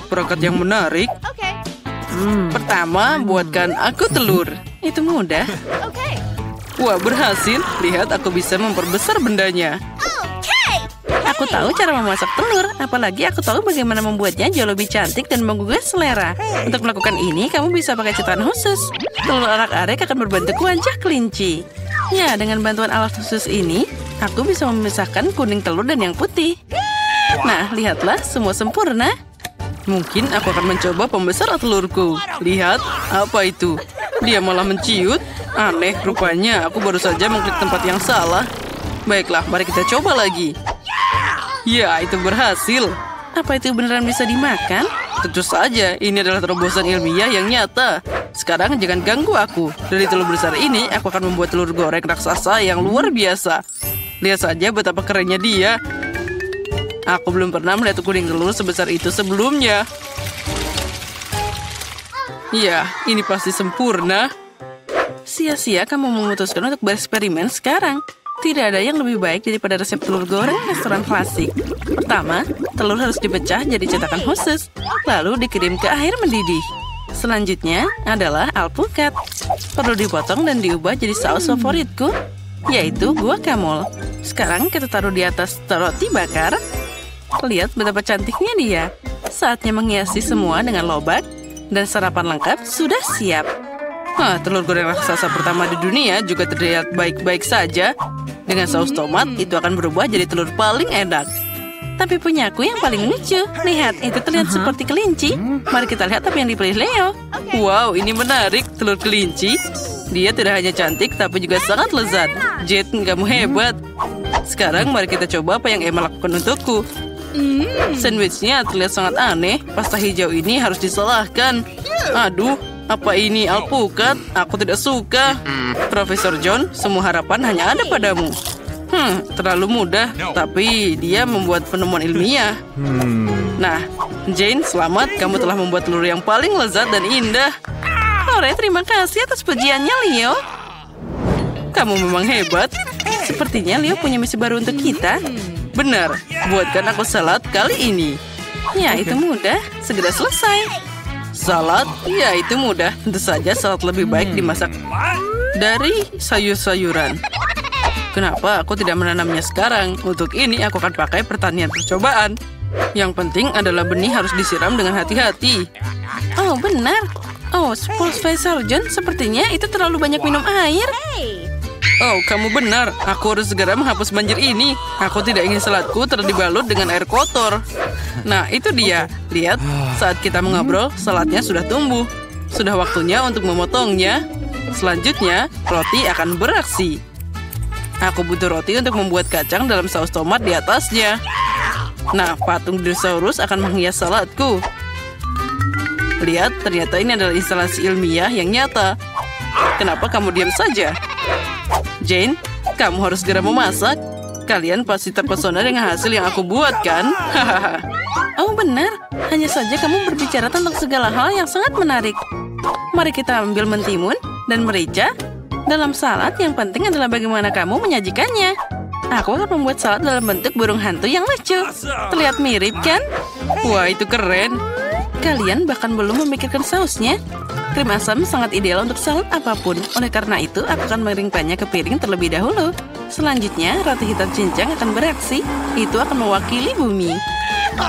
Perangkat yang menarik. Pertama, buatkan aku telur. Itu mudah. Wah, berhasil. Lihat, aku bisa memperbesar bendanya. Aku tahu cara memasak telur. Apalagi aku tahu bagaimana membuatnya jauh lebih cantik dan menggugah selera. Untuk melakukan ini, kamu bisa pakai cetakan khusus. Telur arak-arik akan berbentuk wajah kelinci. Ya, dengan bantuan alat khusus ini, aku bisa memisahkan kuning telur dan yang putih. Nah, lihatlah, semua sempurna. Mungkin aku akan mencoba pembesar telurku. Lihat, apa itu? Dia malah menciut. Aneh, rupanya aku baru saja mengklik tempat yang salah. Baiklah, mari kita coba lagi. Ya, itu berhasil. Apa itu beneran bisa dimakan? Tentu saja, ini adalah terobosan ilmiah yang nyata. Sekarang jangan ganggu aku. Dari telur besar ini, aku akan membuat telur goreng raksasa yang luar biasa. Lihat saja betapa kerennya dia. Aku belum pernah melihat kuning telur sebesar itu sebelumnya. Ya, ini pasti sempurna. Sia-sia kamu memutuskan untuk bereksperimen sekarang. Tidak ada yang lebih baik daripada resep telur goreng restoran klasik. Pertama, telur harus dipecah jadi cetakan khusus, lalu dikirim ke air mendidih. Selanjutnya adalah alpukat. Perlu dipotong dan diubah jadi saus favoritku, yaitu guacamole. Sekarang kita taruh di atas roti bakar. Lihat betapa cantiknya dia. Saatnya menghiasi semua dengan lobak, dan sarapan lengkap sudah siap. Telur goreng raksasa pertama di dunia juga terlihat baik-baik saja. Dengan saus tomat, itu akan berubah jadi telur paling enak. Tapi punyaku yang paling lucu. Lihat, itu terlihat seperti kelinci. Mari kita lihat apa yang dipilih Leo. Wow, ini menarik, telur kelinci. Dia tidak hanya cantik, tapi juga sangat lezat. Jet, kamu hebat. Sekarang mari kita coba apa yang Emma lakukan untukku. Sandwichnya terlihat sangat aneh. Pasta hijau ini harus disalahkan. Aduh, apa ini alpukat? Aku tidak suka. Profesor John, semua harapan hanya ada padamu. Terlalu mudah, tapi dia membuat penemuan ilmiah. Nah, Jane, selamat. Kamu telah membuat telur yang paling lezat dan indah. Ore, terima kasih atas pujiannya, Leo. Kamu memang hebat. Sepertinya Leo punya misi baru untuk kita. Benar, buatkan aku salad kali ini. Ya, itu mudah. Segera selesai. Salad? Ya, itu mudah. Tentu saja salad lebih baik dimasak dari sayur-sayuran. Kenapa aku tidak menanamnya sekarang? Untuk ini aku akan pakai pertanian percobaan. Yang penting adalah benih harus disiram dengan hati-hati. Oh, benar. Oh, Profesor John, sepertinya itu terlalu banyak minum air. Oh, kamu benar. Aku harus segera menghapus banjir ini. Aku tidak ingin saladku terdibalut dengan air kotor. Nah, itu dia. Lihat, saat kita mengobrol, saladnya sudah tumbuh. Sudah waktunya untuk memotongnya. Selanjutnya, roti akan beraksi. Aku butuh roti untuk membuat kacang dalam saus tomat di atasnya. Nah, patung dinosaurus akan menghias saladku. Lihat, ternyata ini adalah instalasi ilmiah yang nyata. Kenapa kamu diam saja? Jane, kamu harus segera memasak. Kalian pasti terpesona dengan hasil yang aku buat, kan? Oh, benar. Hanya saja kamu berbicara tentang segala hal yang sangat menarik. Mari kita ambil mentimun dan merica. Dalam salad, yang penting adalah bagaimana kamu menyajikannya. Aku akan membuat salad dalam bentuk burung hantu yang lucu. Terlihat mirip, kan? Wah, itu keren. Kalian bahkan belum memikirkan sausnya. Krim asam sangat ideal untuk salad apapun. Oleh karena itu, aku akan mengeringkannya ke piring terlebih dahulu. Selanjutnya, roti hitam cincang akan beraksi. Itu akan mewakili bumi.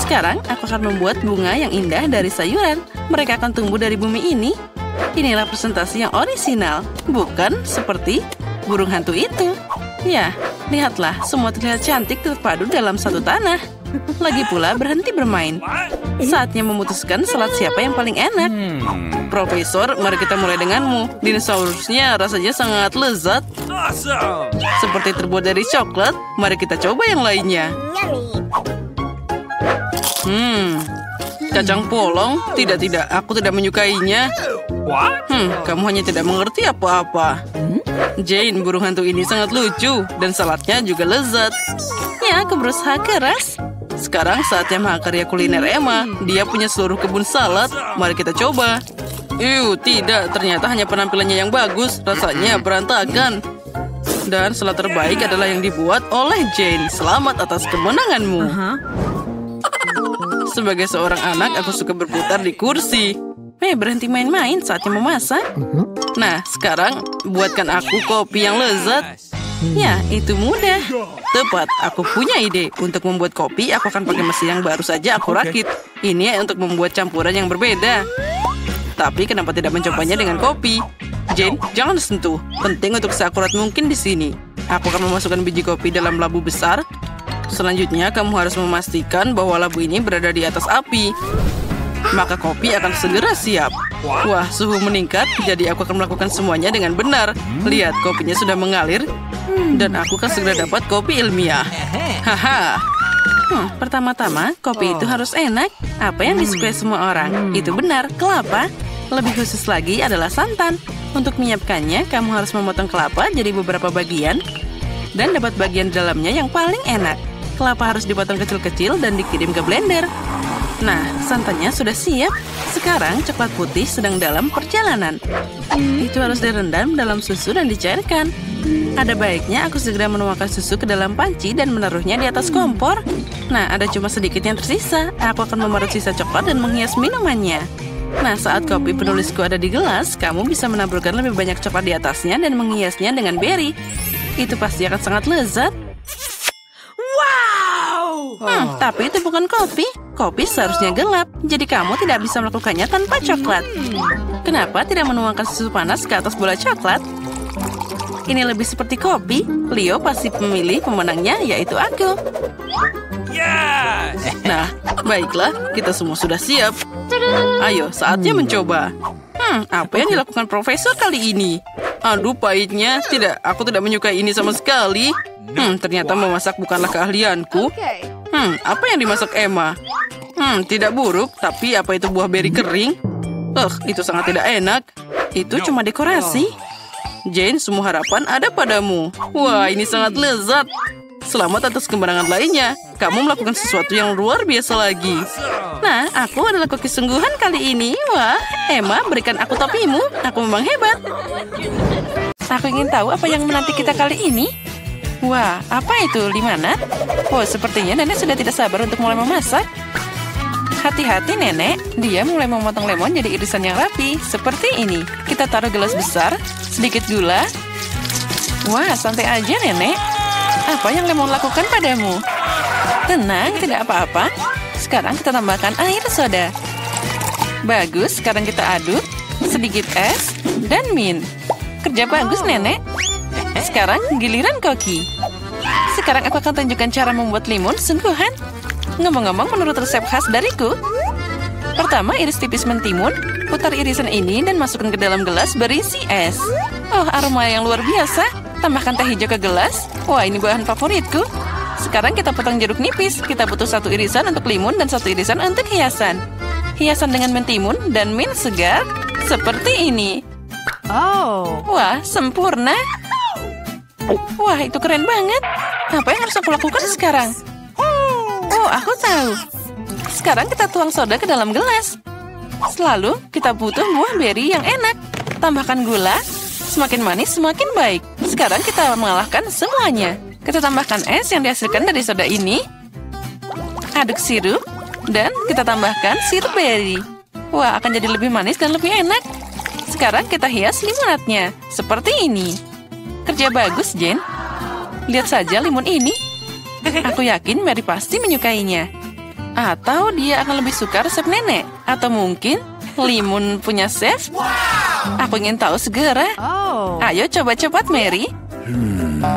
Sekarang, aku akan membuat bunga yang indah dari sayuran. Mereka akan tumbuh dari bumi ini. Inilah presentasi yang orisinal, bukan seperti burung hantu itu. Ya, lihatlah, semua terlihat cantik terpadu dalam satu tanah. Lagi pula berhenti bermain. Saatnya memutuskan salad siapa yang paling enak. Profesor, mari kita mulai denganmu. Dinosaurusnya rasanya sangat lezat. Seperti terbuat dari coklat. Mari kita coba yang lainnya. Kacang polong? Tidak, aku tidak menyukainya. Kamu hanya tidak mengerti apa-apa. Jane, burung hantu ini sangat lucu. Dan saladnya juga lezat. Ya, aku berusaha keras. Sekarang saatnya mahakarya kuliner Emma. Dia punya seluruh kebun salad. Mari kita coba. Tidak. Ternyata hanya penampilannya yang bagus. Rasanya berantakan. Dan salad terbaik adalah yang dibuat oleh Jane. Selamat atas kemenanganmu. Sebagai seorang anak, aku suka berputar di kursi. Berhenti main-main, saatnya memasak. Nah, sekarang buatkan aku kopi yang lezat. Ya, itu mudah. Tepat, aku punya ide. Untuk membuat kopi, aku akan pakai mesin yang baru saja aku rakit. Ini untuk membuat campuran yang berbeda. Tapi kenapa tidak mencobanya dengan kopi? Jane, jangan sentuh. Penting untuk seakurat mungkin di sini. Aku akan memasukkan biji kopi dalam labu besar. Selanjutnya, kamu harus memastikan bahwa labu ini berada di atas api. Maka kopi akan segera siap. Wah, suhu meningkat, jadi aku akan melakukan semuanya dengan benar. Lihat, kopinya sudah mengalir. Dan aku akan segera dapat kopi ilmiah. Haha. Pertama-tama, kopi itu harus enak. Apa yang disukai semua orang? Itu benar, kelapa. Lebih khusus lagi adalah santan. Untuk menyiapkannya, kamu harus memotong kelapa jadi beberapa bagian. Dan dapat bagian dalamnya yang paling enak. Kelapa harus dipotong kecil-kecil dan dikirim ke blender. Nah, santannya sudah siap. Sekarang coklat putih sedang dalam perjalanan. Itu harus direndam dalam susu dan dicairkan. Ada baiknya aku segera menuangkan susu ke dalam panci dan menaruhnya di atas kompor. Nah, ada cuma sedikit yang tersisa. Aku akan memarut sisa coklat dan menghias minumannya. Nah, saat kopi penulisku ada di gelas, kamu bisa menaburkan lebih banyak coklat di atasnya dan menghiasnya dengan beri. Itu pasti akan sangat lezat. Tapi itu bukan kopi. Kopi seharusnya gelap, jadi kamu tidak bisa melakukannya tanpa coklat. Kenapa tidak menuangkan susu panas ke atas bola coklat? Ini lebih seperti kopi. Leo pasti memilih pemenangnya, yaitu aku. Nah, baiklah, kita semua sudah siap. Ayo, saatnya mencoba. Apa yang dilakukan profesor kali ini? Aduh, pahitnya. Tidak, aku tidak menyukai ini sama sekali. Ternyata memasak bukanlah keahlianku. Apa yang dimasak Emma? Tidak buruk, tapi apa itu buah beri kering? Itu sangat tidak enak. Itu cuma dekorasi. Jane, semua harapan ada padamu. Wah, ini sangat lezat. Selamat atas kemenangan lainnya. Kamu melakukan sesuatu yang luar biasa lagi. Nah, aku adalah koki sungguhan kali ini. Wah, Emma, berikan aku topimu. Aku memang hebat. Aku ingin tahu apa yang menanti kita kali ini. Wah, apa itu? Di mana? Oh, sepertinya nenek sudah tidak sabar untuk mulai memasak. Hati-hati, nenek. Dia mulai memotong lemon jadi irisan yang rapi. Seperti ini. Kita taruh gelas besar, sedikit gula. Wah, santai aja, nenek. Apa yang lemon lakukan padamu? Tenang, tidak apa-apa. Sekarang kita tambahkan air soda. Bagus, sekarang kita aduk. Sedikit es dan mint. Kerja bagus, nenek. Sekarang giliran koki. Sekarang aku akan tunjukkan cara membuat limun sungguhan. Ngomong-ngomong, menurut resep khas dariku. Pertama, iris tipis mentimun. Putar irisan ini dan masukkan ke dalam gelas berisi es. Oh, aroma yang luar biasa. Tambahkan teh hijau ke gelas. Wah, ini bahan favoritku. Sekarang kita potong jeruk nipis. Kita butuh satu irisan untuk limun dan satu irisan untuk hiasan. Hiasan dengan mentimun dan mint segar. Seperti ini. Wah, sempurna. Wah, itu keren banget. Apa yang harus aku lakukan sekarang? Oh, aku tahu. Sekarang kita tuang soda ke dalam gelas. Selalu kita butuh buah beri yang enak. Tambahkan gula. Semakin manis, semakin baik. Sekarang kita mengalahkan semuanya. Kita tambahkan es yang dihasilkan dari soda ini. Aduk sirup. Dan kita tambahkan sirup beri. Wah, akan jadi lebih manis dan lebih enak. Sekarang kita hias limonadnya. Seperti ini. Kerja bagus, Jane. Lihat saja limun ini. Aku yakin Mary pasti menyukainya. Atau dia akan lebih suka resep nenek. Atau mungkin limun punya chef. Aku ingin tahu segera. Ayo coba cepat, Mary.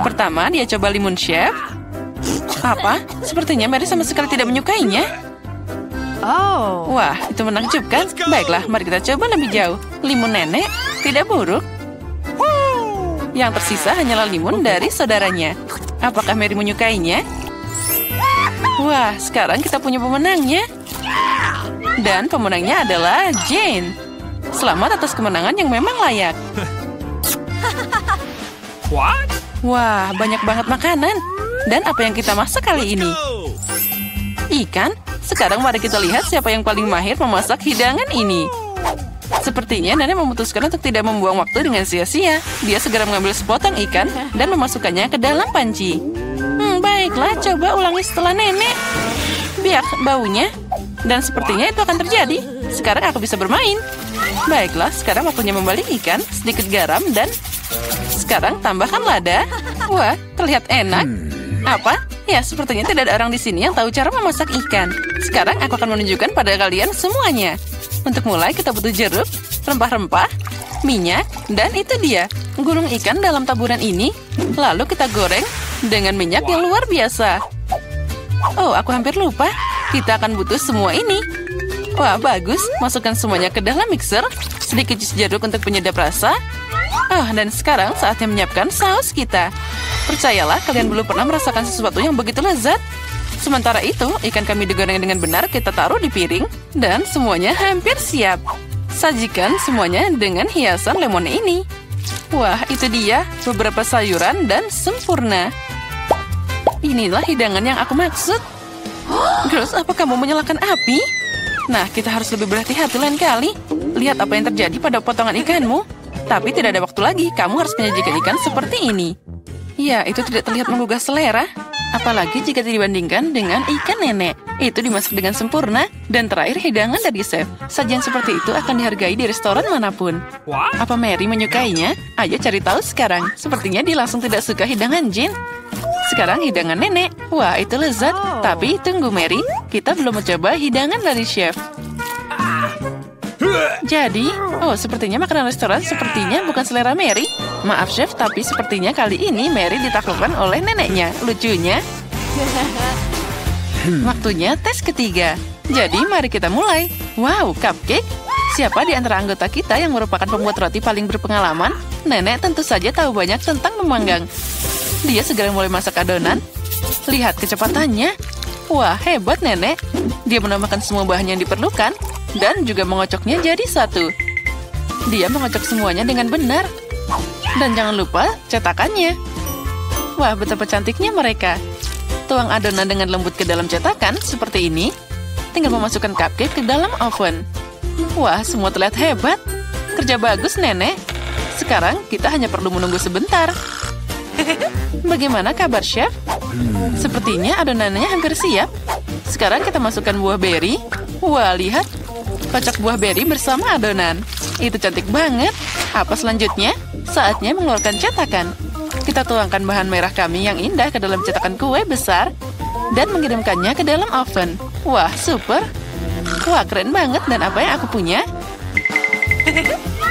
Pertama, dia coba limun chef. Apa? Sepertinya Mary sama sekali tidak menyukainya. Wah, itu menakjubkan. Baiklah, mari kita coba lebih jauh. Limun nenek tidak buruk. Yang tersisa hanyalah limun dari saudaranya. Apakah Mary menyukainya? Wah, sekarang kita punya pemenangnya. Dan pemenangnya adalah Jane. Selamat atas kemenangan yang memang layak. Wah, banyak banget makanan. Dan apa yang kita masak kali ini? Ikan? Sekarang mari kita lihat siapa yang paling mahir memasak hidangan ini. Sepertinya nenek memutuskan untuk tidak membuang waktu dengan sia-sia. Dia segera mengambil sepotong ikan dan memasukkannya ke dalam panci. Baiklah, coba ulangi setelah nenek. Biak baunya. Dan sepertinya itu akan terjadi. Sekarang aku bisa bermain. Baiklah, sekarang waktunya membalik ikan, sedikit garam, dan sekarang tambahkan lada. Wah, terlihat enak. Apa? Ya, sepertinya tidak ada orang di sini yang tahu cara memasak ikan. Sekarang aku akan menunjukkan pada kalian semuanya. Untuk mulai, kita butuh jeruk, rempah-rempah, minyak, dan itu dia. Gulung ikan dalam taburan ini. Lalu kita goreng dengan minyak yang luar biasa. Oh, aku hampir lupa. Kita akan butuh semua ini. Wah, bagus. Masukkan semuanya ke dalam mixer. Sedikit jus jeruk untuk penyedap rasa. Oh, dan sekarang saatnya menyiapkan saus kita. Percayalah, kalian belum pernah merasakan sesuatu yang begitu lezat. Sementara itu, ikan kami digoreng dengan benar, kita taruh di piring. Dan semuanya hampir siap. Sajikan semuanya dengan hiasan lemon ini. Wah, itu dia. Beberapa sayuran dan sempurna. Inilah hidangan yang aku maksud. Girls, apa kamu menyalakan api? Nah, kita harus lebih berhati-hati lain kali. Lihat apa yang terjadi pada potongan ikanmu. Tapi tidak ada waktu lagi, kamu harus menyajikan ikan seperti ini. Ya, itu tidak terlihat menggugah selera. Apalagi jika dibandingkan dengan ikan nenek. Itu dimasak dengan sempurna. Dan terakhir, hidangan dari chef. Sajian seperti itu akan dihargai di restoran manapun. Apa Mary menyukainya? Ayo cari tahu sekarang. Sepertinya dia langsung tidak suka hidangan Jin. Sekarang hidangan nenek. Wah, itu lezat. Tapi tunggu Mary, kita belum mencoba hidangan dari chef. Jadi, sepertinya makanan restoran sepertinya bukan selera Mary. Maaf chef, tapi sepertinya kali ini Mary ditaklukkan oleh neneknya. Lucunya. Waktunya tes ketiga. Jadi, mari kita mulai. Wow, cupcake. Siapa di antara anggota kita yang merupakan pembuat roti paling berpengalaman? Nenek tentu saja tahu banyak tentang memanggang. Dia segera mulai masak adonan. Lihat kecepatannya. Wah, hebat nenek. Dia menambahkan semua bahan yang diperlukan. Dan juga mengocoknya jadi satu. Dia mengocok semuanya dengan benar. Dan jangan lupa cetakannya. Wah, betapa cantiknya mereka. Tuang adonan dengan lembut ke dalam cetakan seperti ini. Tinggal memasukkan cupcake ke dalam oven. Wah, semua terlihat hebat. Kerja bagus, nenek. Sekarang kita hanya perlu menunggu sebentar. Bagaimana kabar, chef? Sepertinya adonannya hampir siap. Sekarang kita masukkan buah beri. Wah, lihat. Kocok buah beri bersama adonan. Itu cantik banget. Apa selanjutnya? Saatnya mengeluarkan cetakan. Kita tuangkan bahan merah kami yang indah ke dalam cetakan kue besar dan mengirimkannya ke dalam oven. Wah, super. Wah, keren banget. Dan apa yang aku punya?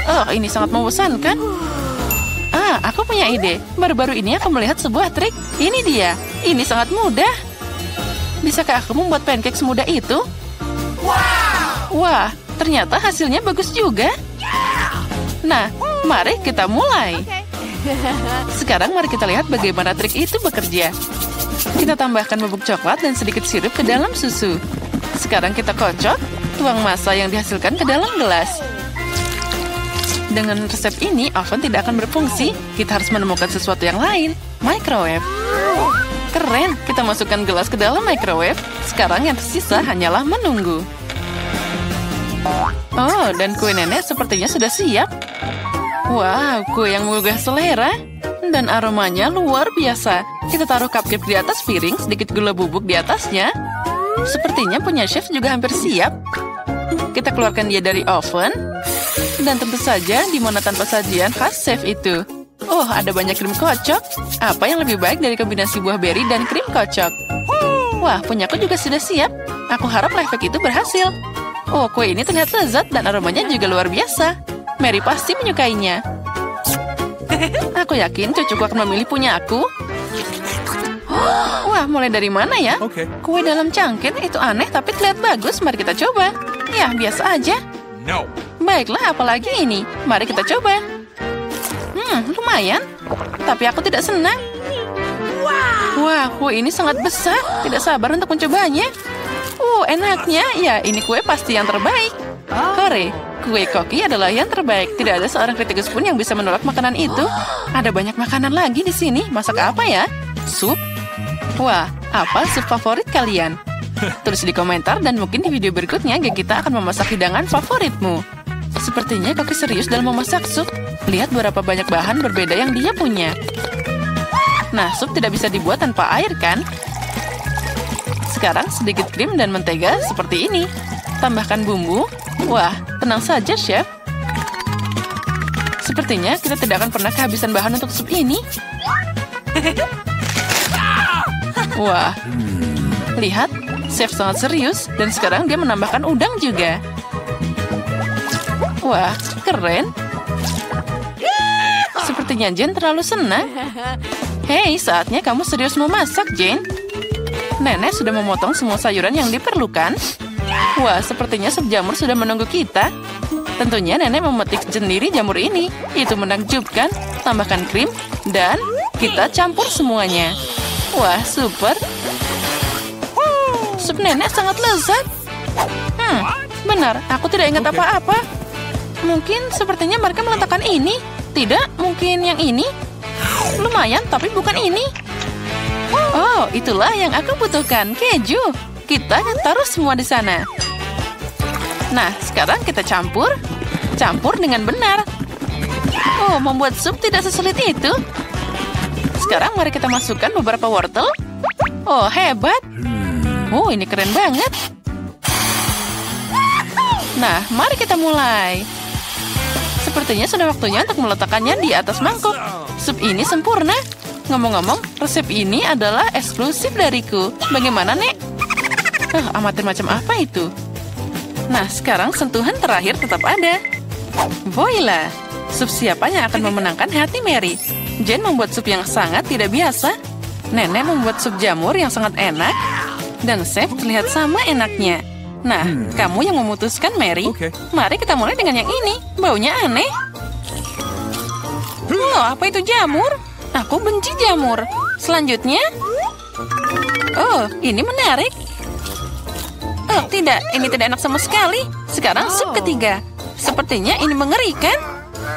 Oh, ini sangat membosankan. Aku punya ide. Baru-baru ini aku melihat sebuah trik. Ini dia. Ini sangat mudah. Bisakah aku membuat pancake semudah itu? Wah, ternyata hasilnya bagus juga. Nah, mari kita mulai. Sekarang mari kita lihat bagaimana trik itu bekerja. Kita tambahkan bubuk coklat dan sedikit sirup ke dalam susu. Sekarang kita kocok, tuang massa yang dihasilkan ke dalam gelas. Dengan resep ini, oven tidak akan berfungsi. Kita harus menemukan sesuatu yang lain. Microwave. Keren, kita masukkan gelas ke dalam microwave. Sekarang yang tersisa hanyalah menunggu. Oh, dan kue nenek sepertinya sudah siap. Wow, kue yang menggugah selera. Dan aromanya luar biasa. Kita taruh cupcake di atas piring, sedikit gula bubuk di atasnya. Sepertinya punya chef juga hampir siap. Kita keluarkan dia dari oven. Dan tentu saja, di mana tanpa sajian khas chef itu. Oh, ada banyak krim kocok. Apa yang lebih baik dari kombinasi buah beri dan krim kocok? Wah, punyaku juga sudah siap. Aku harap lifehack itu berhasil. Oh, kue ini terlihat lezat dan aromanya juga luar biasa. Mary pasti menyukainya. Aku yakin cucuku akan memilih punya aku. Wah, mulai dari mana ya? Kue dalam cangkir itu aneh tapi terlihat bagus. Mari kita coba. Ya, biasa aja. Baiklah, apalagi ini. Mari kita coba. Lumayan. Tapi aku tidak senang. Wah, kue ini sangat besar. Tidak sabar untuk mencobanya. Enaknya. Ya, ini kue pasti yang terbaik. Hore, kue koki adalah yang terbaik. Tidak ada seorang kritikus pun yang bisa menolak makanan itu. Ada banyak makanan lagi di sini. Masak apa ya? Sup? Wah, apa sup favorit kalian? Tulis di komentar dan mungkin di video berikutnya kita akan memasak hidangan favoritmu. Sepertinya koki serius dalam memasak sup. Lihat berapa banyak bahan berbeda yang dia punya. Nah, sup tidak bisa dibuat tanpa air kan? Sekarang sedikit krim dan mentega seperti ini. Tambahkan bumbu. Wah, tenang saja, Chef. Sepertinya kita tidak akan pernah kehabisan bahan untuk sup ini. Wah, lihat, Chef sangat serius dan sekarang dia menambahkan udang juga. Wah, keren. Sepertinya Jane terlalu senang. Hei, saatnya kamu serius memasak, Jane. Nenek sudah memotong semua sayuran yang diperlukan. Wah, sepertinya sup jamur sudah menunggu kita. Tentunya nenek memetik sendiri jamur ini. Itu menakjubkan. Tambahkan krim dan kita campur semuanya. Wah, super. Sup nenek sangat lezat. Benar, aku tidak ingat apa-apa. Mungkin sepertinya mereka meletakkan ini. Tidak, mungkin yang ini. Lumayan, tapi bukan ini. Oh, itulah yang aku butuhkan, keju. Kita taruh semua di sana. Nah, sekarang kita campur. Campur dengan benar. Oh, membuat sup tidak sesulit itu. Sekarang mari kita masukkan beberapa wortel. Oh, hebat. Oh, ini keren banget. Nah, mari kita mulai. Sepertinya sudah waktunya untuk meletakkannya di atas mangkuk. Sup ini sempurna. Ngomong-ngomong, resep ini adalah eksklusif dariku. Bagaimana, Nek? Amatir macam apa itu? Nah, sekarang sentuhan terakhir tetap ada. Voila! Sup siapa yang akan memenangkan hati Mary? Jane membuat sup yang sangat tidak biasa. Nenek membuat sup jamur yang sangat enak. Dan Chef terlihat sama enaknya. Nah, kamu yang memutuskan, Mary. Mari kita mulai dengan yang ini. Baunya aneh. Oh, apa itu jamur? Aku benci jamur. Selanjutnya. Oh, ini menarik. Oh, tidak. Ini tidak enak sama sekali. Sekarang sup ketiga. Sepertinya ini mengerikan.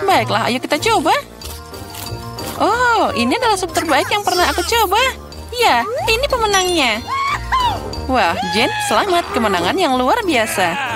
Baiklah, ayo kita coba. Oh, ini adalah sup terbaik yang pernah aku coba. Ya, ini pemenangnya. Wah, Jane, selamat. Kemenangan yang luar biasa.